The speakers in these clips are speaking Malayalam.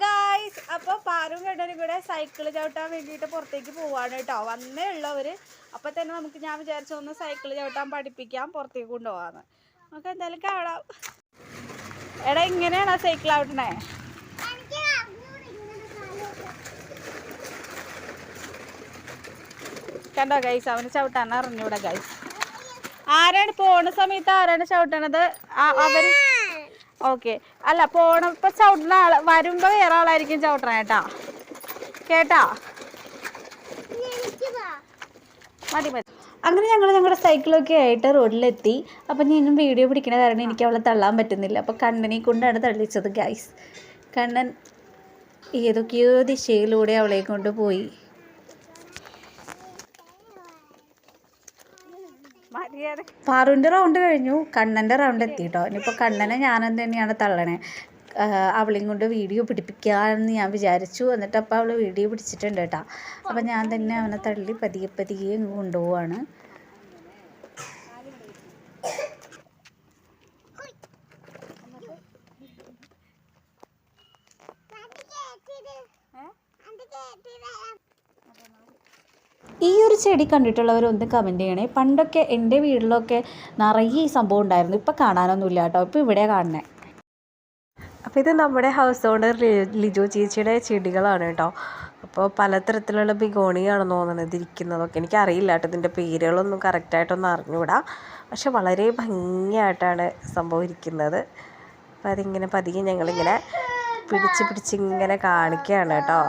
ഗായ്സ്, അപ്പോൾ പാറും കണ്ണനും കൂടെ സൈക്കിൾ ചവിട്ടാൻ വേണ്ടിയിട്ട് പുറത്തേക്ക് പോവാണ് കേട്ടോ. വന്നേ ഉള്ളവർ. അപ്പോൾ തന്നെ ഞാൻ വിചാരിച്ചു ഒന്ന് സൈക്കിൾ ചവിട്ടാൻ പഠിപ്പിക്കാം, പുറത്തേക്ക് കൊണ്ടുപോകാമെന്ന്. നമുക്ക് എന്തായാലും കാണാം. എടാ, ഇങ്ങനെയാണോ സൈക്കിൾ ചവിട്ടണേ? കണ്ടോ ഗൈസ്, അവന് ചവിട്ടാൻ അറിഞ്ഞൂടെ ഗൈസ്. ആരാണ് പോണ സമയത്ത് ആരാണ് ചവിട്ടണത്? അവർ. ഓക്കെ. അല്ല, പോണപ്പോൾ ചവിട്ടുന്ന ആൾ വരുമ്പോൾ വേറെ ആളായിരിക്കും ചവിട്ടണേ കേട്ടാ. കേട്ടാ? മതി മതി. അങ്ങനെ ഞങ്ങൾ ഞങ്ങളുടെ സൈക്കിളൊക്കെ ആയിട്ട് റോഡിലെത്തി. അപ്പം ഞാനും വീഡിയോ പിടിക്കണ കാരണം എനിക്ക് അവളെ തള്ളാൻ പറ്റുന്നില്ല. അപ്പോൾ കണ്ണനെ കൊണ്ടാണ് തള്ളിച്ചത് ഗൈസ്. കണ്ണൻ ഏതൊക്കെയോ ദിശയിലൂടെ അവളെ കൊണ്ട് പോയി. പാറുവിൻ്റെ റൗണ്ട് കഴിഞ്ഞു, കണ്ണൻ്റെ റൗണ്ട് എത്തി കേട്ടോ. ഇനിയിപ്പോൾ കണ്ണനെ ഞാനെന്ത് തന്നെയാണ് തള്ളണേ. അവളെയും കൊണ്ട് വീഡിയോ പിടിപ്പിക്കാമെന്ന് ഞാൻ വിചാരിച്ചു. എന്നിട്ട് അപ്പോൾ അവൾ വീഡിയോ പിടിച്ചിട്ടുണ്ട് കേട്ടോ. അപ്പം ഞാൻ തന്നെ അവനെ തള്ളി പതിയെ പതിയെ കൊണ്ടുപോവാണ്. ഈ ഒരു ചെടി കണ്ടിട്ടുള്ളവരൊന്ന് കമൻറ്റ് ചെയ്യണേ. പണ്ടൊക്കെ എൻ്റെ വീട്ടിലൊക്കെ നിറയെ ഈ സംഭവം ഉണ്ടായിരുന്നു. ഇപ്പം കാണാനൊന്നുമില്ല കേട്ടോ. ഇപ്പോൾ ഇവിടെ കാണണേ. അപ്പോൾ ഇത് നമ്മുടെ ഹൗസ് ഓണർ ലിജോ ചേച്ചിയുടെ ചെടികളാണ് കേട്ടോ. അപ്പോൾ പലതരത്തിലുള്ള ബിഗോണിയാണെന്ന് തോന്നുന്നത് ഇരിക്കുന്നതൊക്കെ. എനിക്കറിയില്ല കേട്ടോ, ഇതിൻ്റെ പേരുകളൊന്നും കറക്റ്റായിട്ടൊന്നും അറിഞ്ഞുകൂടാ. പക്ഷെ വളരെ ഭംഗിയായിട്ടാണ് സംഭവം ഇരിക്കുന്നത്. അപ്പോൾ അതിങ്ങനെ പതിയെ ഞങ്ങളിങ്ങനെ പിടിച്ചിങ്ങനെ കാണിക്കുകയാണ് കേട്ടോ.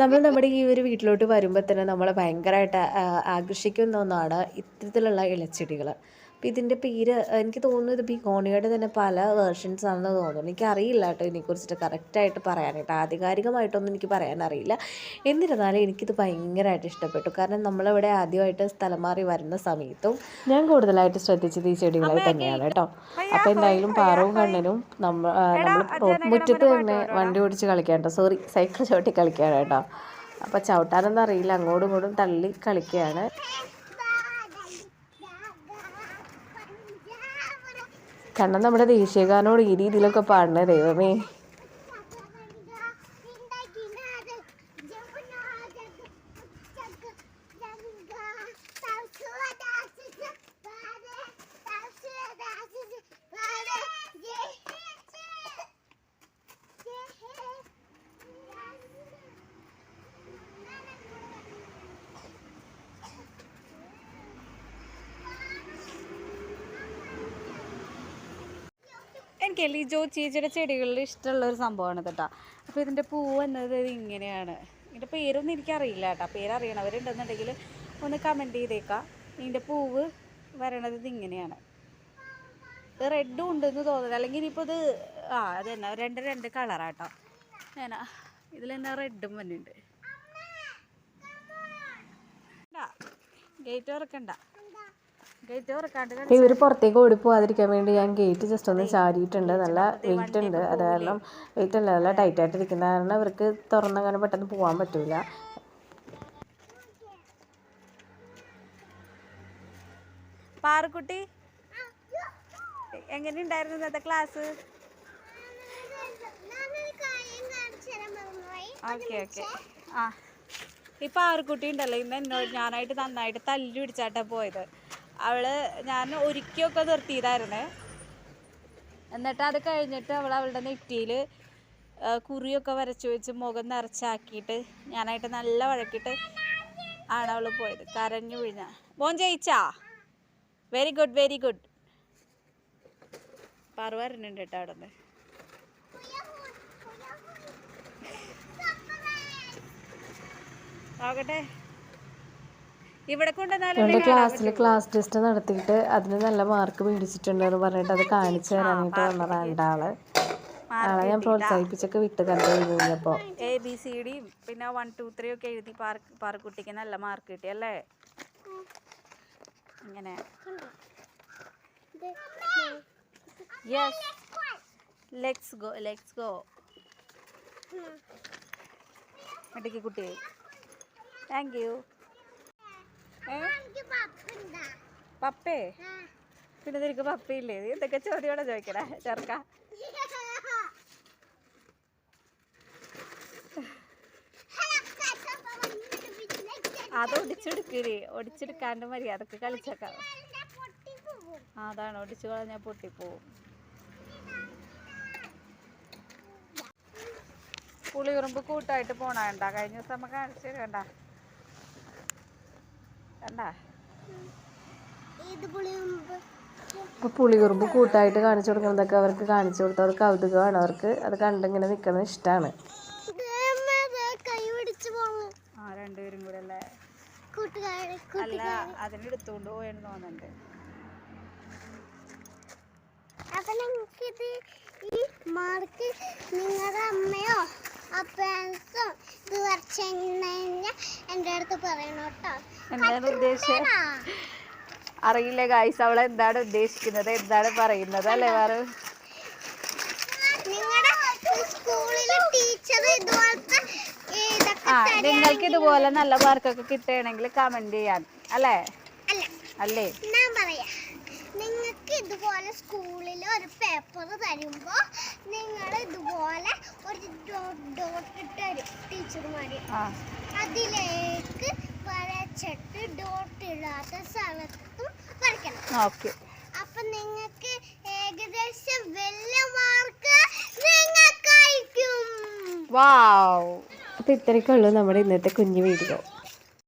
നമ്മൾ നമ്മുടെ ഈ ഒരു വീട്ടിലോട്ട് വരുമ്പോൾ തന്നെ നമ്മളെ ഭയങ്കരമായിട്ട് ആകർഷിക്കുന്ന ഒന്നാണ് ഇത്തരത്തിലുള്ള ഇലച്ചെടികൾ. അപ്പോൾ ഇതിൻ്റെ പേര് എനിക്ക് തോന്നുന്നു ഇത് ബിഗോണിയുടെ തന്നെ പല വേർഷൻസ് ആണെന്ന് തോന്നുന്നു. എനിക്കറിയില്ല കേട്ടോ ഇതിനെക്കുറിച്ചിട്ട് കറക്റ്റായിട്ട് പറയാനായിട്ട്. ആധികാരികമായിട്ടൊന്നും എനിക്ക് പറയാനറിയില്ല. എന്നിരുന്നാലും എനിക്കിത് ഭയങ്കരമായിട്ട് ഇഷ്ടപ്പെട്ടു. കാരണം നമ്മളിവിടെ ആദ്യമായിട്ട് സ്ഥലം മാറി വരുന്ന സമയത്തും ഞാൻ കൂടുതലായിട്ട് ശ്രദ്ധിച്ചത് ഈ ചെടികളെ തന്നെയാണ് കേട്ടോ. അപ്പോൾ എന്തായാലും പാറവും കണ്ണനും നമ്മൾ മുറ്റത്ത് തന്നെ വണ്ടി ഓടിച്ച് കളിക്കാൻ കേട്ടോ. സോറി, സൈക്കിൾ ചവിട്ടി കളിക്കുകയാണ് കേട്ടോ. അപ്പോൾ ചവിട്ടാനൊന്നും അറിയില്ല, അങ്ങോട്ടും ഇങ്ങോട്ടും തള്ളി കളിക്കുകയാണ്. കണ്ണൻ നമ്മുടെ ദേശീയഗാനോട് ഈ രീതിയിലൊക്കെ പാടണേ ദൈവമേ. എനിക്ക് ലിജോ ചേച്ചിയുടെ ചെടികളിൽ ഇഷ്ടമുള്ളൊരു സംഭവമാണ് കേട്ടോ. അപ്പോൾ ഇതിൻ്റെ പൂവ് എന്നത് ഇങ്ങനെയാണ്. ഇതിൻ്റെ പേരൊന്നും എനിക്കറിയില്ല കേട്ടോ. പേരറിയണവരുണ്ടെന്നുണ്ടെങ്കിൽ ഒന്ന് കമൻറ്റ് ചെയ്തേക്കാം. ഇതിൻ്റെ പൂവ് വരണത് ഇതിങ്ങനെയാണ്. ഇത് റെഡും ഉണ്ടെന്ന് തോന്നുന്നത്. അല്ലെങ്കിൽ ഇനിയിപ്പോൾ ഇത് അത് തന്നെ രണ്ട് കളറാട്ടോ. ഞാനാ ഇതിൽ തന്നെ റെഡും വന്നിട്ടുണ്ട്. ഗേറ്റ് തുറക്കണ്ട. ഇവർ പുറത്തേക്ക് ഓടി പോകാതിരിക്കാൻ വേണ്ടി ഞാൻ ഗേറ്റ് ജസ്റ്റ് ഒന്ന് ചാരിയിട്ടുണ്ട്. നല്ല വെയിറ്റ് ഉണ്ട്. അത് കാരണം വെയിറ്റ് അല്ല, നല്ല ടൈറ്റായിട്ടിരിക്കുന്ന കാരണം ഇവർക്ക് തുറന്നങ്ങനെ പെട്ടെന്ന് പോകാൻ പറ്റൂല. പാറുക്കുട്ടി, എങ്ങനെയുണ്ടായിരുന്നു ഇന്നത്തെ ക്ലാസ്? ഓക്കെ. ഈ പാറുക്കുട്ടി ഉണ്ടല്ലോ, ഇന്ന് എന്നോട് ഞാനായിട്ട് നന്നായിട്ട് തല്ലി പിടിച്ചാട്ടാ പോയത്. ഞാൻ ഒരുക്കിയൊക്കെ നിർത്തിയതായിരുന്നേ. എന്നിട്ട് അത് കഴിഞ്ഞിട്ട് അവളുടെ നെറ്റിയിൽ കുറിയൊക്കെ വരച്ചു വെച്ച് മുഖം നിറച്ചാക്കിയിട്ട് ഞാനായിട്ട് നല്ല വഴക്കിട്ട് ആണ് അവൾ പോയത്. കരഞ്ഞു വീഴുന്ന മോൻ ജയിച്ചാ. Very good. പാറു വരുന്നുണ്ട് കേട്ടോ അവിടെ നിന്ന്. നോക്കട്ടെ. ഇവിടെ ക്ലാസ് ടെസ്റ്റ് നടത്തിയിട്ട് അതിന് നല്ല മാർക്ക് മേടിച്ചിട്ടുണ്ടെന്ന് പറഞ്ഞിട്ട് അത് കാണിച്ചു തരാനായിട്ട് വന്നതാണ് രണ്ടാള്. ആളെ ഞാൻ പ്രോത്സാഹിപ്പിച്ചൊക്കെ വിട്ട് കണ്ടു കഴിഞ്ഞപ്പോൾ ABCD പിന്നെ 1 2 3 ഒക്കെ എഴുതി പാറുക്കുട്ടിക്ക് നല്ല മാർക്ക് കിട്ടി അല്ലേ? ഇങ്ങനെ യെസ്, ലെറ്റ്സ് ഗോ. മിടുക്കി കുട്ടി. Thank you. പപ്പേ? പിന്നെ നിനക്ക് പപ്പയില്ലേ? എന്തൊക്കെ ചോദ്യോടെ ചോദിക്കണേ ചെറുക്ക. അത് ഒടിച്ചെടുക്കേ, ഒടിച്ചെടുക്കാണ്ട് മര്യാദക്ക് കളിച്ചേക്കാം. അതാണ്, ഒടിച്ചു കളഞ്ഞാൽ പൊട്ടിപ്പോവും. പുളിയുറുമ്പ് കൂട്ടായിട്ട് പോണണ്ട. കഴിഞ്ഞ ദിവസം നമുക്ക് കാണിച്ചു കണ്ട കണ്ട. ഇപ്പൊ പുളിയുറുമ്പ് കൂട്ടായിട്ട് കാണിച്ചു കൊടുക്കുന്നതൊക്കെ അവർക്ക് കാണിച്ചു കൊടുത്ത അത് കൗതുകമാണ്. അവർക്ക് അത് കണ്ടിങ്ങനെ നിൽക്കുന്നത് ഇഷ്ടമാണ്. രണ്ടുപേരും കൂടെ അല്ലേ? അല്ല, അതിനെടുത്തോണ്ട് പോയെന്ന് തോന്നുന്നുണ്ട്. അപ്പൊ നിങ്ങൾക്കിത് ഈ മാർക്ക് നിങ്ങളുടെ അമ്മയോ അപ്പനോ ഇത് വരച്ചു കഴിഞ്ഞാൽ എൻ്റെ അടുത്ത് പറയണം കേട്ടോ. എന്താണ് ഉദ്ദേശം അറിയില്ല ഗൈസ്. അവളെ എന്താണ് ഉദ്ദേശിക്കുന്നത്, എന്താണ് പറയുന്നത് അല്ലേ? വേറെ നിങ്ങൾക്ക് ഇതുപോലെ നല്ല മാർക്കൊക്കെ കിട്ടുകയാണെങ്കിൽ കമന്റ് ചെയ്യാൻ അല്ലേ? അല്ലേ, ഞാൻ പറയാ, നിങ്ങൾക്ക് ഇതുപോലെ സ്കൂളിൽ ഒരു പേപ്പർ തരുമ്പോ നിങ്ങൾ ഇതുപോലെ ഒരു ഡോട്ട് ഇട്ട് തരും ടീച്ചർമാര്. അതിലേക്ക് വരച്ചിട്ട് ഡോട്ട് ഇടാത്ത സ്ഥലത്തും വരയ്ക്കണം. അപ്പൊ നിങ്ങൾക്ക് ഏകദേശം വലിയ മാർക്ക് നിങ്ങൾക്കായിരിക്കും. അപ്പൊ ഇത്രയൊക്കെ ഉള്ളൂ നമ്മുടെ ഇന്നത്തെ കുഞ്ഞു വീഡിയോ.